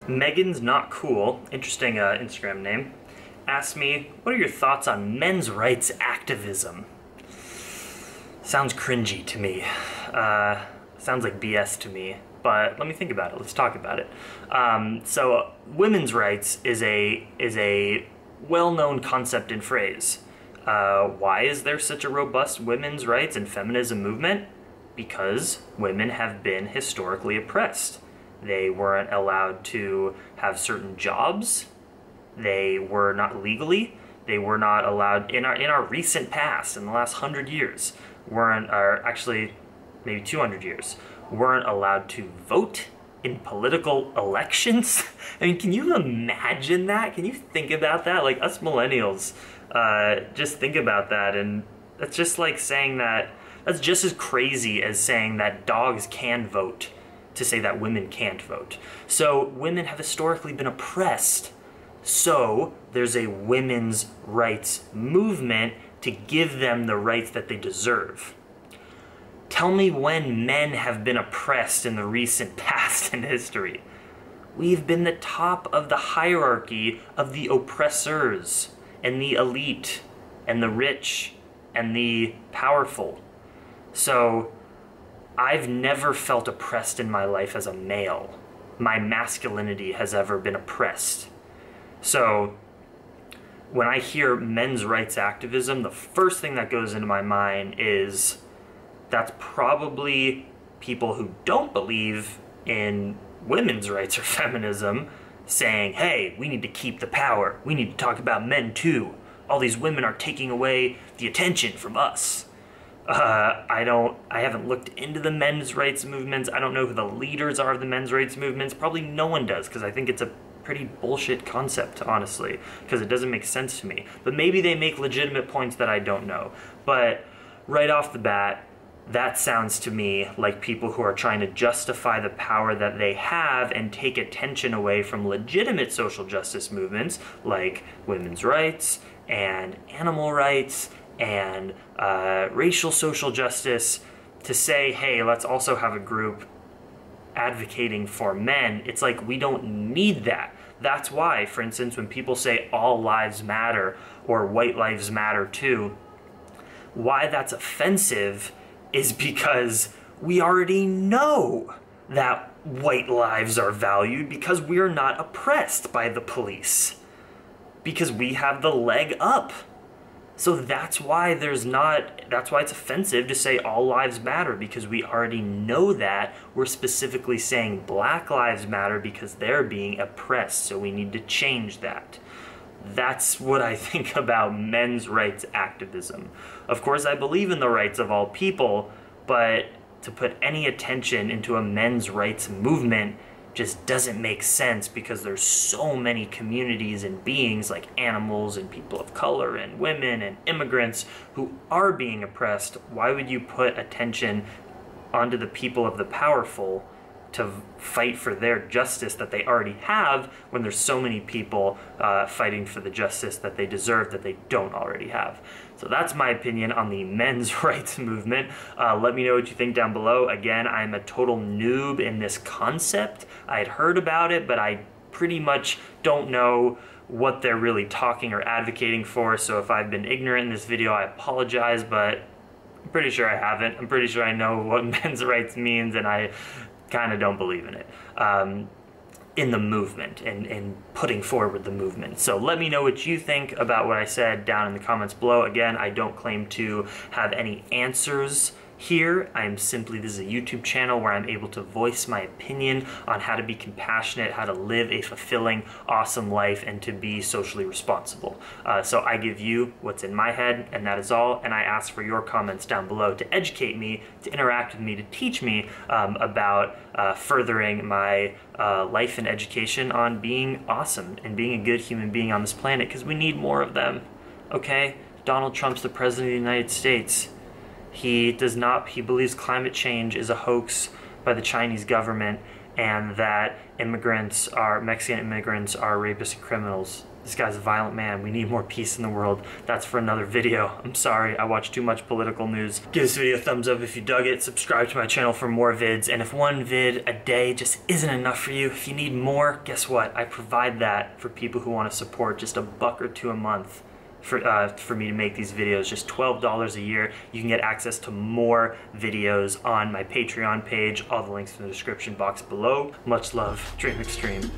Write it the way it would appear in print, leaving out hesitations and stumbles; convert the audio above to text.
Megan's Not Cool, interesting Instagram name, asked me, what are your thoughts on men's rights activism? Sounds cringy to me. Sounds like BS to me, but let me think about it. Let's talk about it. So women's rights is a well-known concept and phrase. Why is there such a robust women's rights and feminism movement? Because women have been historically oppressed. They weren't allowed to have certain jobs. They were not legally. They were not allowed in our recent past, in the last 100 years, or actually maybe 200 years, weren't allowed to vote in political elections. I mean, can you imagine that? Can you think about that? Like us millennials, just think about that, and that's just like saying that. That's just as crazy as saying that dogs can vote, to say that women can't vote. So women have historically been oppressed. So there's a women's rights movement to give them the rights that they deserve. Tell me when men have been oppressed in the recent past in history. We've been the top of the hierarchy of the oppressors and the elite and the rich and the powerful. So I've never felt oppressed in my life as a male. My masculinity has ever been oppressed. So when I hear men's rights activism, the first thing that goes into my mind is that's probably people who don't believe in women's rights or feminism saying, hey, we need to keep the power. We need to talk about men too. All these women are taking away the attention from us. I haven't looked into the men's rights movements. I don't know who the leaders are of the men's rights movements. Probably no one does, because I think it's a pretty bullshit concept, honestly, because it doesn't make sense to me. But maybe they make legitimate points that I don't know. But right off the bat, that sounds to me like people who are trying to justify the power that they have and take attention away from legitimate social justice movements like women's rights and animal rights and racial social justice, to say, hey, let's also have a group advocating for men. It's like, we don't need that. That's why, for instance, when people say all lives matter or white lives matter too, why that's offensive is because we already know that white lives are valued because we're not oppressed by the police, because we have the leg up. So that's why it's offensive to say all lives matter, because we already know that. We're specifically saying Black lives matter because they're being oppressed, so we need to change that. That's what I think about men's rights activism. Of course, I believe in the rights of all people, but to put any attention into a men's rights movement just doesn't make sense, because there's so many communities and beings like animals and people of color and women and immigrants who are being oppressed. Why would you put attention onto the people of the powerful to fight for their justice that they already have, when there's so many people fighting for the justice that they deserve that they don't already have? So that's my opinion on the men's rights movement. Let me know what you think down below. Again, I'm a total noob in this concept. I had heard about it, but I pretty much don't know what they're really talking or advocating for. So if I've been ignorant in this video, I apologize, but I'm pretty sure I haven't. I'm pretty sure I know what men's rights means, and I kind of don't believe in it. In the movement and putting forward the movement. So let me know what you think about what I said down in the comments below. Again, I don't claim to have any answers here. This is a YouTube channel where I'm able to voice my opinion on how to be compassionate, how to live a fulfilling, awesome life, and to be socially responsible. So I give you what's in my head, and that is all, and I ask for your comments down below to educate me, to interact with me, to teach me about furthering my life and education on being awesome and being a good human being on this planet, because we need more of them, okay? Donald Trump's the President of the United States. He believes climate change is a hoax by the Chinese government, and that Mexican immigrants are rapists and criminals. This guy's a violent man. We need more peace in the world. That's for another video. I'm sorry, I watch too much political news. Give this video a thumbs up if you dug it. Subscribe to my channel for more vids. And if one vid a day just isn't enough for you, if you need more, guess what? I provide that for people who want to support just $1 or $2 a month for me to make these videos. Just $12 a year. You can get access to more videos on my Patreon page. All the links in the description box below. Much love. Dream Extreme.